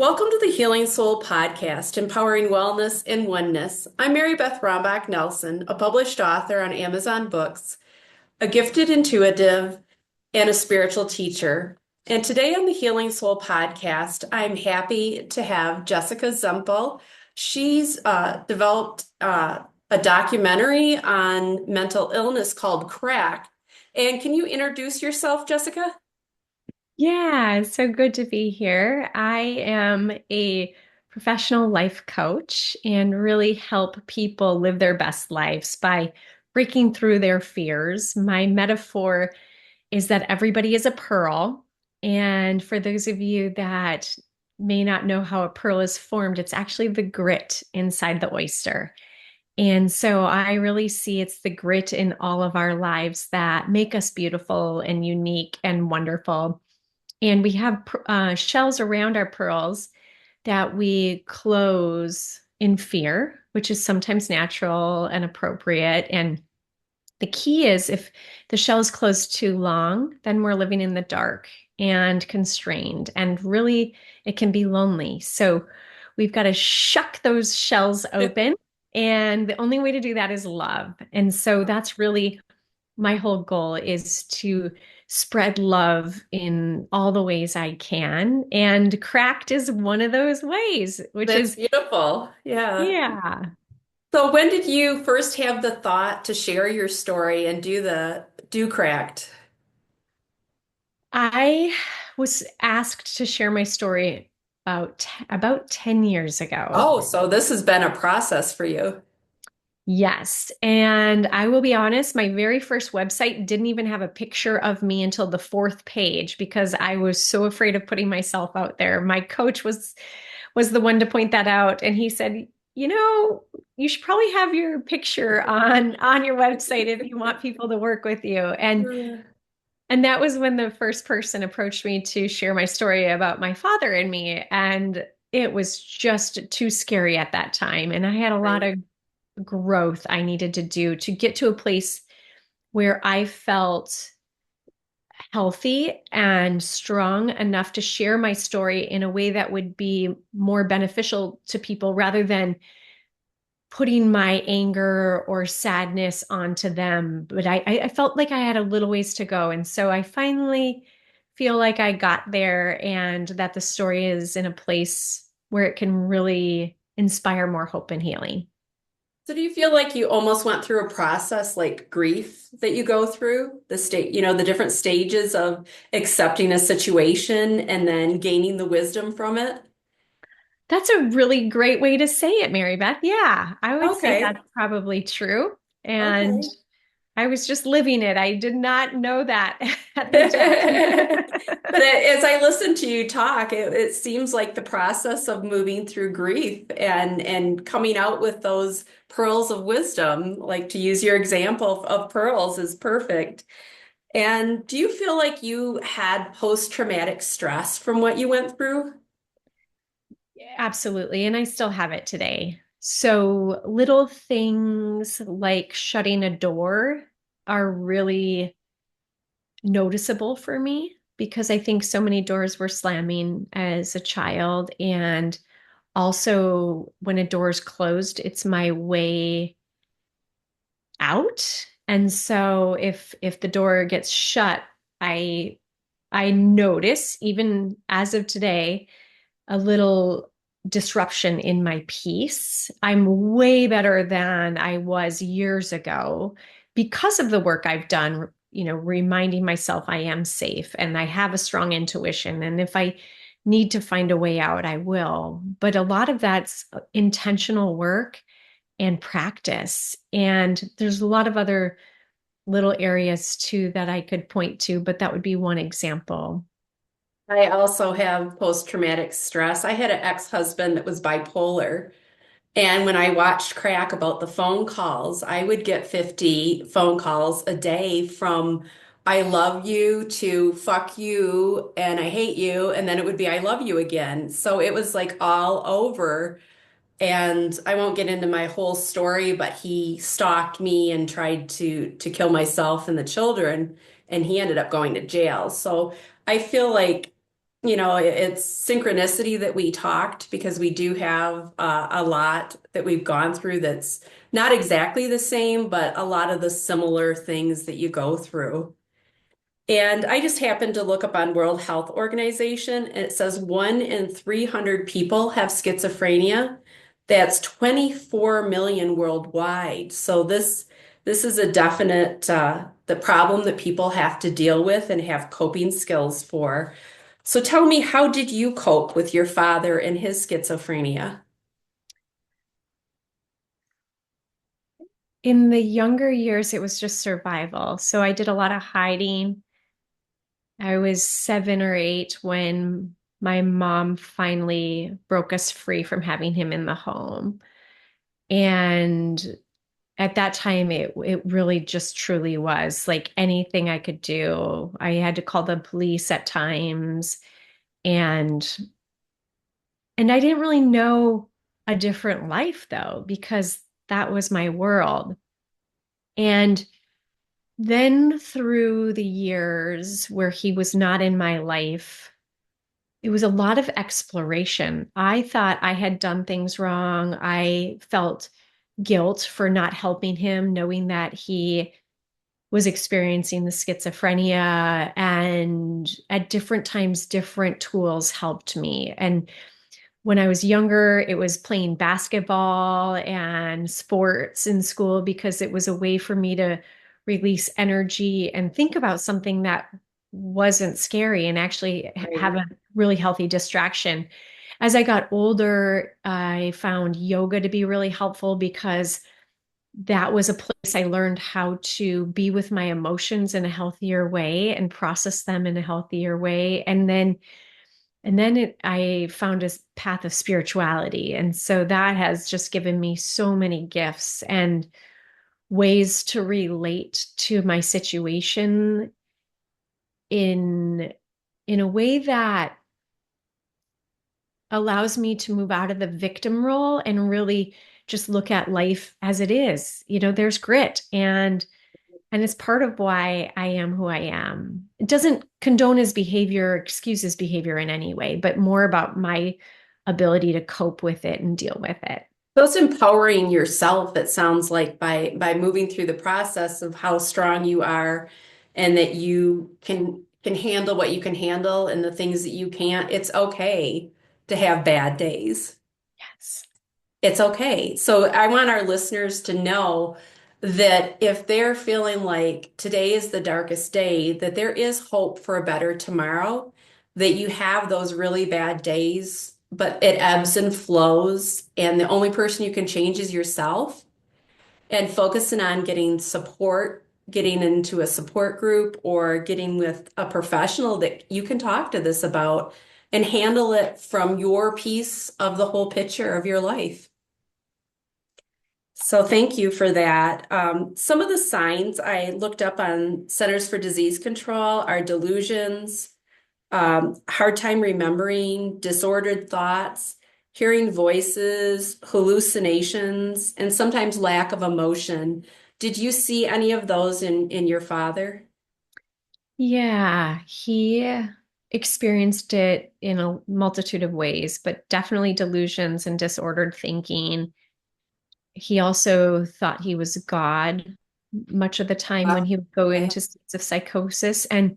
Welcome to the Healing Soul podcast, empowering wellness and oneness. I'm Marybeth Rombach Nelson, a published author on Amazon Books, a gifted intuitive, and a spiritual teacher. And today on the Healing Soul podcast, I'm happy to have Jessica Zemple. She's developed a documentary on mental illness called Crack. And can you introduce yourself, Jessica? Yeah, it's so good to be here. I am a professional life coach and really help people live their best lives by breaking through their fears. My metaphor is that everybody is a pearl. And for those of you that may not know how a pearl is formed, it's actually the grit inside the oyster. And so I really see it's the grit in all of our lives that make us beautiful and unique and wonderful. And we have shells around our pearls that we close in fear, which is sometimes natural and appropriate. And the key is if the shell is closed too long, then we're living in the dark and constrained, and really it can be lonely. So we've got to shuck those shells open. And the only way to do that is love. And so that's really my whole goal is to spread love in all the ways I can. And cracked is one of those ways, which That's is, beautiful. Yeah. yeah, So when did you first have the thought to share your story and do Cracked? I was asked to share my story about 10 years ago. Oh, so this has been a process for you. Yes. And I will be honest, my very first website didn't even have a picture of me until the fourth page because I was so afraid of putting myself out there. My coach was the one to point that out, and he said, you should probably have your picture on your website if you want people to work with you. And that was when the first person approached me to share my story about my father and me, and it was just too scary at that time. And I had a lot Right. of growth I needed to do to get to a place where I felt healthy and strong enough to share my story in a way that would be more beneficial to people rather than putting my anger or sadness onto them. But I felt like I had a little ways to go. And so I finally feel like I got there and that the story is in a place where it can really inspire more hope and healing. So do you feel like you almost went through a process like grief that you go through, the different stages of accepting a situation and then gaining the wisdom from it? That's a really great way to say it, Mary Beth. Yeah, I would say Okay. that's probably true. And Okay. I was just living it. I did not know that at the time. As I listen to you talk, it seems like the process of moving through grief and coming out with those pearls of wisdom, like to use your example of pearls, is perfect. And do you feel like you had post-traumatic stress from what you went through? Absolutely. And I still have it today. So little things like shutting a door are really noticeable for me because I think so many doors were slamming as a child. And also, when a door is closed, it's my way out. And so if the door gets shut, I I notice even as of today a little disruption in my peace. I'm way better than I was years ago because of the work I've done, reminding myself I am safe and I have a strong intuition. And if I need to find a way out, I will. But a lot of that's intentional work and practice. And there's a lot of other little areas too that I could point to, but that would be one example. I also have post-traumatic stress. I had an ex-husband that was bipolar. And when I watched Crack about the phone calls, I would get 50 phone calls a day from I love you to fuck you and I hate you. And then it would be I love you again. So it was like all over. And I won't get into my whole story, but he stalked me and tried to kill myself and the children, and he ended up going to jail. So I feel like it's synchronicity that we talked because we do have a lot that we've gone through that's not exactly the same, but a lot of the similar things that you go through. And I just happened to look up on World Health Organization, and it says 1 in 300 people have schizophrenia. That's 24 million worldwide. So this is a definite the problem that people have to deal with and have coping skills for. So tell me, how did you cope with your father and his schizophrenia? In the younger years, it was just survival. So I did a lot of hiding. I was 7 or 8 when my mom finally broke us free from having him in the home. And at that time, it really just truly was like anything I could do. I had to call the police at times, and I didn't really know a different life though, because that was my world. And then through the years where he was not in my life, it was a lot of exploration. I thought I had done things wrong. I felt guilt for not helping him, knowing that he was experiencing the schizophrenia. And at different times, different tools helped me. And when I was younger, it was playing basketball and sports in school because it was a way for me to release energy and think about something that wasn't scary and actually have Right. a really healthy distraction. As I got older, I found yoga to be really helpful because that was a place I learned how to be with my emotions in a healthier way and process them in a healthier way. I found a path of spirituality. And so that has just given me so many gifts and ways to relate to my situation in a way that allows me to move out of the victim role and really just look at life as it is. There's grit, and it's part of why I am who I am. It doesn't condone his behavior, excuse his behavior in any way, but more about my ability to cope with it and deal with it. So it's empowering yourself, it sounds like, by moving through the process of how strong you are and that you can handle what you can handle and the things that you can't. It's okay to have bad days. Yes. It's okay. So I want our listeners to know that if they're feeling like today is the darkest day, that there is hope for a better tomorrow, that you have those really bad days, but it ebbs and flows, and the only person you can change is yourself, and focusing on getting support, getting into a support group or getting with a professional that you can talk to this about and handle it from your piece of the whole picture of your life. So thank you for that. Some of the signs I looked up on Centers for Disease Control are delusions, hard time remembering, disordered thoughts, hearing voices, hallucinations, and sometimes lack of emotion. Did you see any of those in your father? Yeah, he experienced it in a multitude of ways, but definitely delusions and disordered thinking. He also thought he was God much of the time when he would go Okay. into states of psychosis. And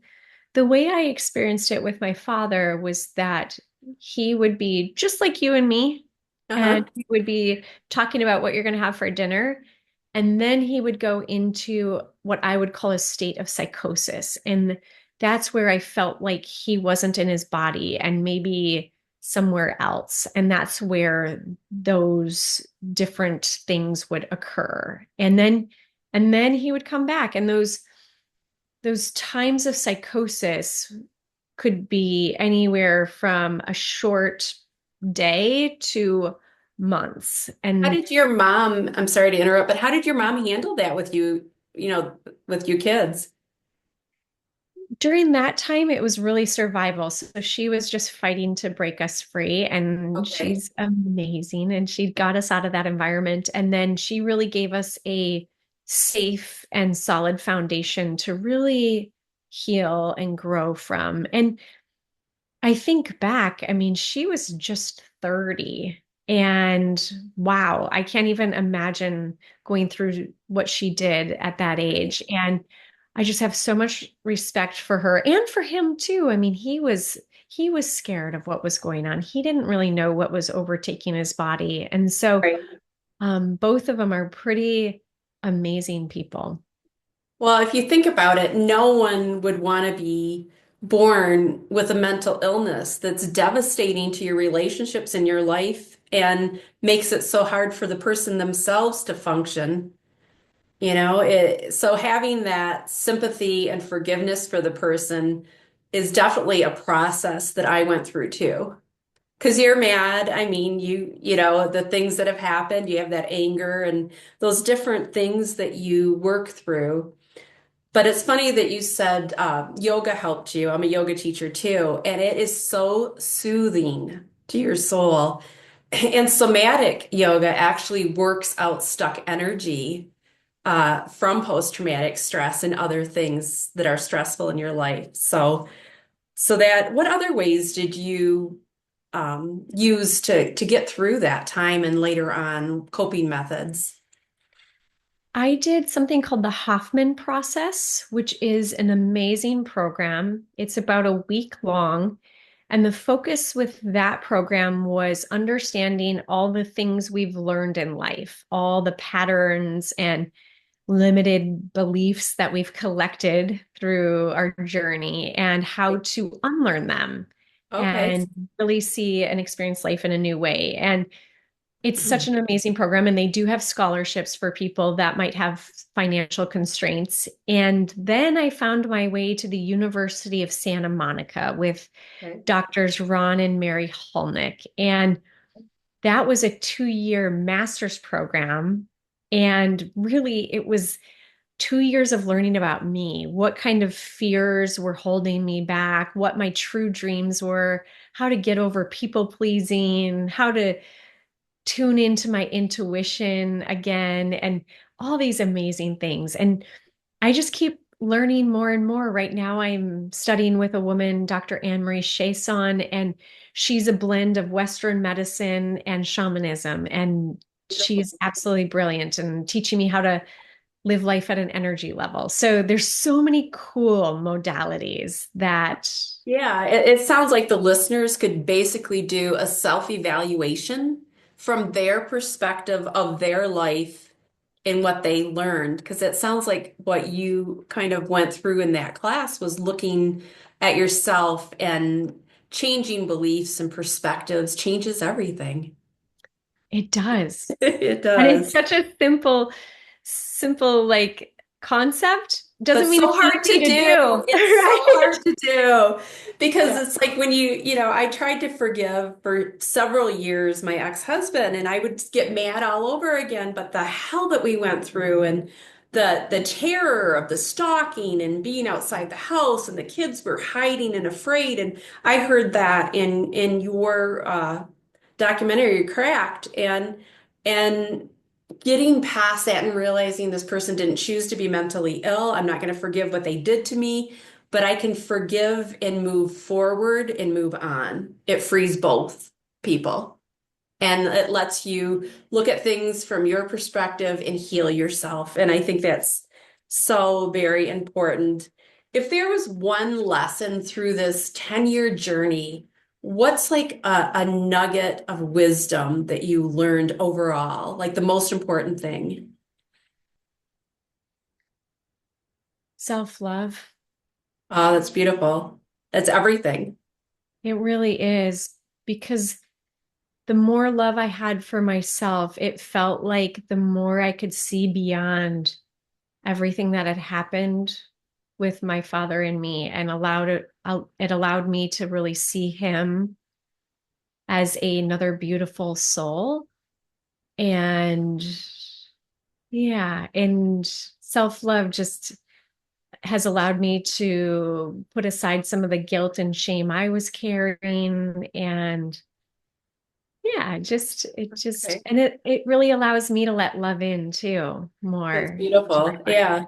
the way I experienced it with my father was that he would be just like you and me, Uh-huh. and he would be talking about what you're going to have for dinner. And then he would go into what I would call a state of psychosis. And that's where I felt like he wasn't in his body and maybe somewhere else. And that's where those different things would occur. And then he would come back, and those times of psychosis could be anywhere from a short day to months. How And did your mom, I'm sorry to interrupt, but how did your mom handle that with you, with you kids? during that time, it was really survival. So she was just fighting to break us free. And Okay. she's amazing. And she got us out of that environment. And then she really gave us a safe and solid foundation to really heal and grow from. And I think back, I mean, she was just 30. And wow, I can't even imagine going through what she did at that age. And I just have so much respect for her and for him too. I mean, he was scared of what was going on. He didn't really know what was overtaking his body. And so Right. both of them are pretty amazing people. Well, if you think about it, no one would want to be born with a mental illness that's devastating to your relationships in your life and makes it so hard for the person themselves to function. So having that sympathy and forgiveness for the person is definitely a process that I went through too. Because you're mad. I mean, the things that have happened, you have that anger and those different things that you work through. But it's funny that you said yoga helped you. I'm a yoga teacher too, and it is so soothing to your soul. And somatic yoga actually works out stuck energy from post-traumatic stress and other things that are stressful in your life. What other ways did you use to get through that time and later on coping methods? I did something called the Hoffman process, which is an amazing program. It's about a week long. And the focus with that program was understanding all the things we've learned in life, all the patterns and limited beliefs that we've collected through our journey and how to unlearn them Okay. and really see and experience life in a new way. And it's such an amazing program, and they do have scholarships for people that might have financial constraints. And then I found my way to the University of Santa Monica with Okay. doctors Ron and Mary Hulnick. And that was a 2-year master's program. And really, it was 2 years of learning about me, what kind of fears were holding me back, what my true dreams were, how to get over people pleasing, how to tune into my intuition again, and all these amazing things. And I just keep learning more and more. Right now, I'm studying with a woman, Dr. Anne Marie Chason, and she's a blend of Western medicine and shamanism. And Beautiful. she's absolutely brilliant and teaching me how to live life at an energy level. So there's so many cool modalities that Yeah, it sounds like the listeners could basically do a self-evaluation from their perspective of their life and what they learned. Because it sounds like what you kind of went through in that class was looking at yourself and changing beliefs and perspectives changes everything. it does. It And it's does. such a simple like concept. But Doesn't mean so it's hard to easy to do. do, It's so right? hard to do because Yeah. it's like when I tried to forgive for several years my ex-husband and I would get mad all over again, but the hell that we went through and the terror of the stalking and being outside the house and the kids were hiding and afraid. And I heard that in your documentary Cracked and getting past that and realizing this person didn't choose to be mentally ill. I'm not going to forgive what they did to me, but I can forgive and move forward and move on. It frees both people and it lets you look at things from your perspective and heal yourself. And I think that's so very important. If there was one lesson through this 10-year journey, what's like a nugget of wisdom that you learned overall, like the most important thing? Self-love. Oh, that's beautiful. That's everything. It really is, because the more love I had for myself, it felt like the more I could see beyond everything that had happened with my father and me, and it allowed me to really see him as another beautiful soul. And yeah, and self-love just has allowed me to put aside some of the guilt and shame I was carrying. And yeah, Okay. and it really allows me to let love in too That's more into my beautiful. life. Yeah.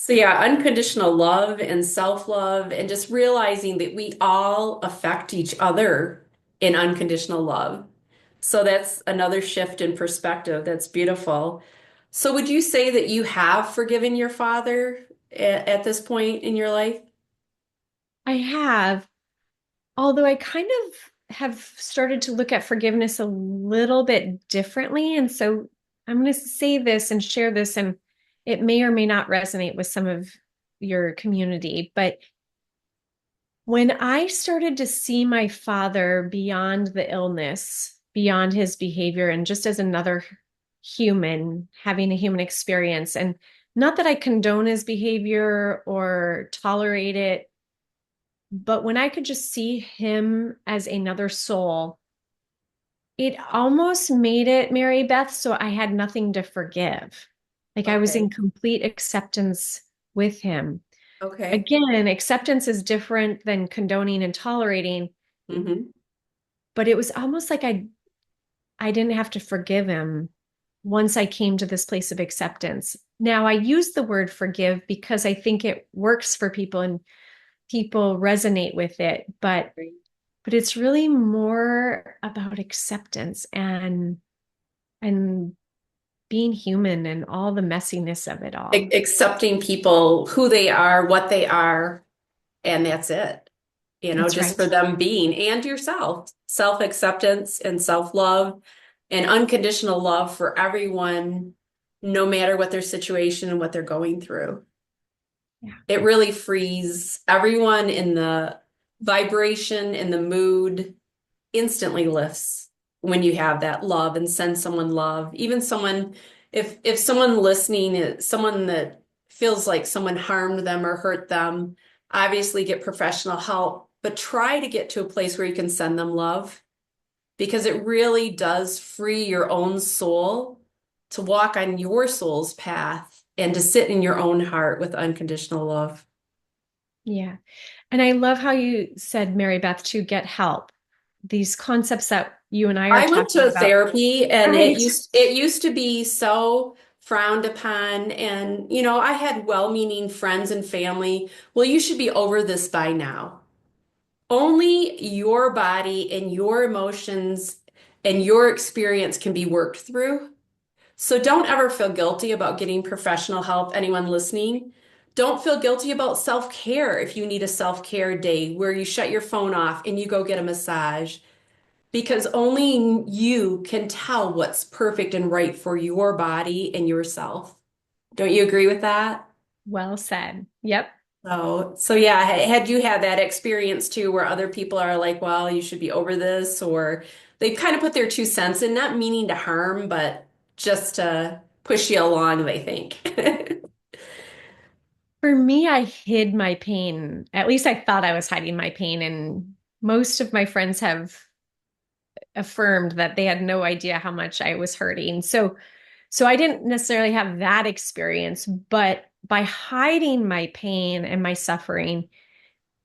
So yeah, unconditional love and self-love and just realizing that we all affect each other in unconditional love. So that's another shift in perspective. That's beautiful. So would you say that you have forgiven your father at this point in your life? I have, although I kind of have started to look at forgiveness a little bit differently. And so I'm going to say this and share this, and it may or may not resonate with some of your community. But when I started to see my father beyond the illness, beyond his behavior, and just as another human having a human experience, and not that I condone his behavior or tolerate it, but when I could just see him as another soul, it almost made it Mary Beth so I had nothing to forgive. Like I was in Okay. complete acceptance with him. Okay. Again, acceptance is different than condoning and tolerating, Hmm. but it was almost like I didn't have to forgive him once I came to this place of acceptance. Now I use the word forgive because I think it works for people and people resonate with it, but it's really more about acceptance and being human and all the messiness of it all. Accepting people, who they are, what they are, and that's it. That's Just right. for them being and yourself, self-acceptance and self-love and unconditional love for everyone, no matter what their situation and what they're going through. Yeah. It really frees everyone in the vibration and the mood instantly lifts when you have that love and send someone love. Even someone, if someone listening is someone that feels like someone harmed them or hurt them, obviously get professional help, but try to get to a place where you can send them love because it really does free your own soul to walk on your soul's path and to sit in your own heart with unconditional love. Yeah. And I love how you said, Mary Beth, to get help. These concepts that you and I are I went talking to about. therapy and it Right. used to be so frowned upon and I had well-meaning friends and family. Well, you should be over this by now. Only your body and your emotions and your experience can be worked through. So don't ever feel guilty about getting professional help, anyone listening. Don't feel guilty about self-care if you need a self-care day where you shut your phone off and you go get a massage because only you can tell what's perfect and right for your body and yourself. Don't you agree with that? Well said. Yep. So yeah, had you had that experience too, where other people are like, well, you should be over this, or they kind of put their 2 cents in, not meaning to harm, but just to push you along, they think. For me, I hid my pain. At least I thought I was hiding my pain. And most of my friends have affirmed that they had no idea how much I was hurting. So I didn't necessarily have that experience, but by hiding my pain and my suffering,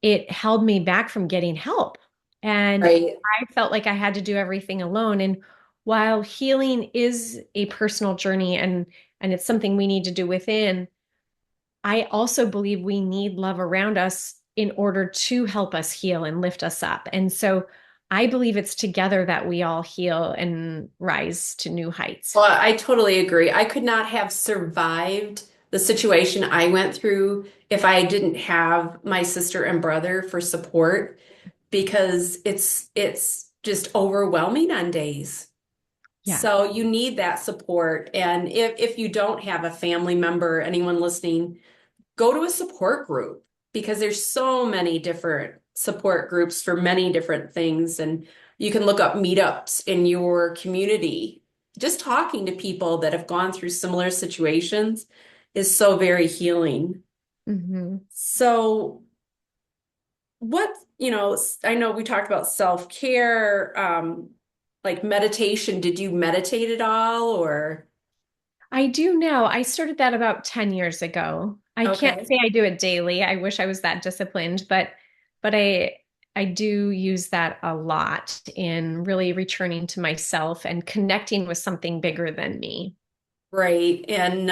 it held me back from getting help. And Right. I felt like I had to do everything alone. And while healing is a personal journey and it's something we need to do within, I also believe we need love around us in order to help us heal and lift us up. And so I believe it's together that we all heal and rise to new heights. Well, I totally agree. I could not have survived the situation I went through if I didn't have my sister and brother for support because it's just overwhelming on days. Yeah. So you need that support. And if you don't have a family member, anyone listening, go to a support group because there's so many different support groups for many different things. And you can look up meetups in your community. Just talking to people that have gone through similar situations is so very healing. Hmm. So, I know we talked about self-care, like meditation. Did you meditate at all or? I do now. I started that about 10 years ago. I can't Okay. say I do it daily. I wish I was that disciplined, but I do use that a lot in really returning to myself and connecting with something bigger than me. Right. And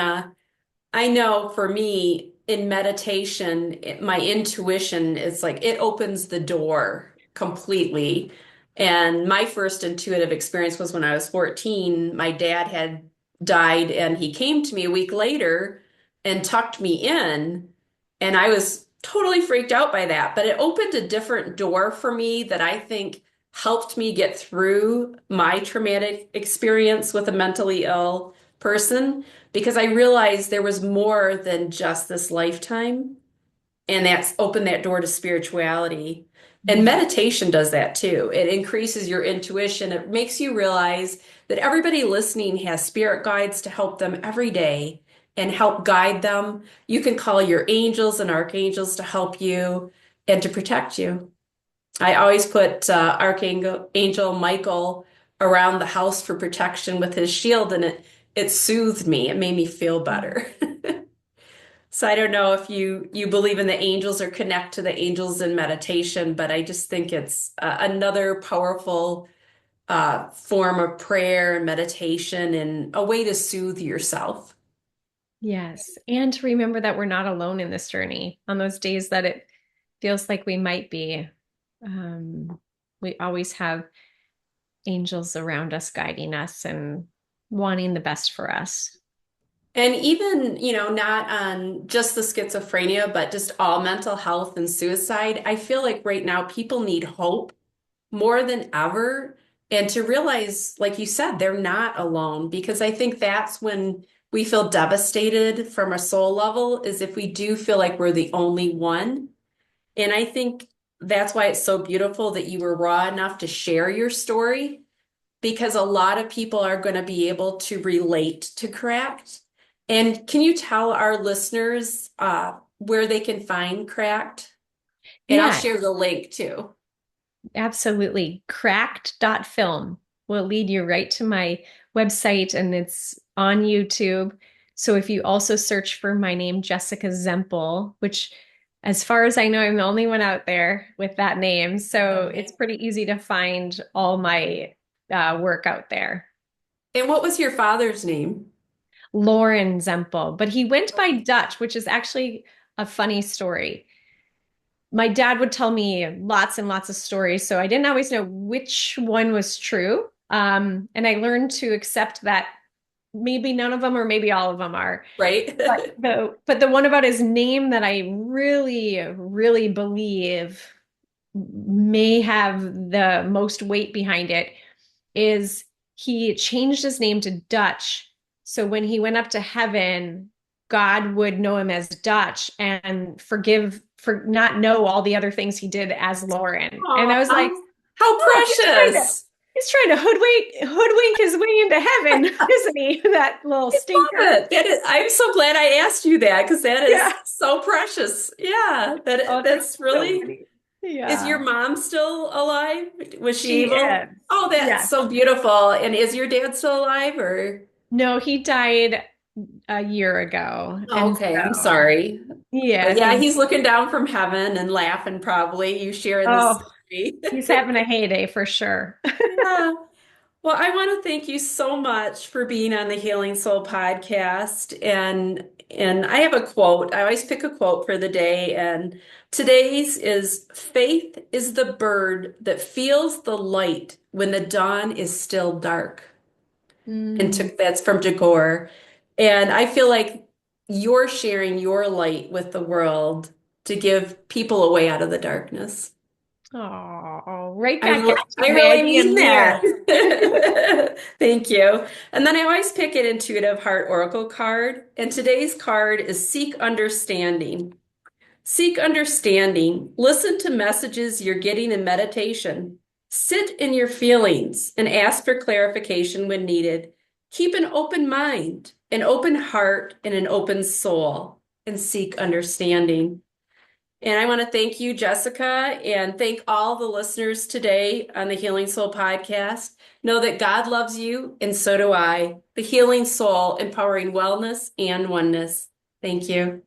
I know for me, in meditation, my intuition is like it opens the door completely. And my first intuitive experience was when I was 14. My dad had died, and he came to me a week later and tucked me in. And I was totally freaked out by that. But it opened a different door for me that I think helped me get through my traumatic experience with a mentally ill person because I realized there was more than just this lifetime. And that's opened that door to spirituality. And Mm. meditation does that too. It increases your intuition. It makes you realize that everybody listening has spirit guides to help them every day and help guide them. You can call your angels and archangels to help you and to protect you. I always put Archangel Angel Michael around the house for protection with his shield, and it soothed me. It made me feel better. So I don't know if you believe in the angels or connect to the angels in meditation, but I just think it's another powerful form of prayer and meditation and a way to soothe yourself. Yes. And to remember that we're not alone in this journey on those days that it feels like we might be. Um, we always have angels around us guiding us and wanting the best for us. And even, not on just the schizophrenia, but just all mental health and suicide, I feel like right now people need hope more than ever. And to realize, like you said, they're not alone, because I think that's when we feel devastated from a soul level, is if we do feel like we're the only one. And I think that's why it's so beautiful that you were raw enough to share your story, because a lot of people are going to be able to relate to Cracked. And can you tell our listeners where they can find Cracked? And I'll Yeah, share the link too. absolutely. Cracked.film will lead you right to my website and it's on YouTube. So if you also search for my name, Jessica Zemple, which as far as I know, I'm the only one out there with that name. So it's Okay. pretty easy to find all my work out there. And what was your father's name? Lauren Zemple, but he went by Dutch, which is actually a funny story. My dad would tell me lots and lots of stories, so I didn't always know which one was true. And I learned to accept that maybe none of them or maybe all of them are. Right? But the one about his name that I really, really believe may have the most weight behind it is he changed his name to Dutch. So when he went up to heaven, God would know him as Dutch and forgive for not know all the other things he did as Lauren. And I was like, Aw, how oh, precious. he's trying to hoodwink his way into heaven, isn't he? That little I love stinker. it. I'm so glad I asked you that, because that Yeah. is so precious. Yeah, Oh, that's that's so really. funny. Is your Yeah. mom still alive? Was she She able? is. Oh, that's Yes. so beautiful. And is your dad still alive or? No, he died a year ago. Oh, And okay, I'm so, sorry. yeah, But yeah, thank he's you. looking down from heaven and laughing probably. You sharing this Oh, story. he's having a heyday for sure. Yeah. Well, I want to thank you so much for being on the Healing Soul podcast. And I have a quote. I always pick a quote for the day, and today's is faith is the bird that feels the light when the dawn is still dark. And Mm. that's from Jagore. And I feel like you're sharing your light with the world to give people a way out of the darkness. Oh, right I, back at I you, really Maggie mean and that. Lou. Thank you. And then I always pick an intuitive heart oracle card. And today's card is Seek Understanding. Seek understanding. Listen to messages you're getting in meditation. Sit in your feelings and ask for clarification when needed. Keep an open mind, an open heart, and an open soul, and seek understanding. And I want to thank you, Jessica, and thank all the listeners today on the Healing Soul podcast. Know that God loves you, and so do I. The Healing Soul, empowering wellness and oneness. Thank you.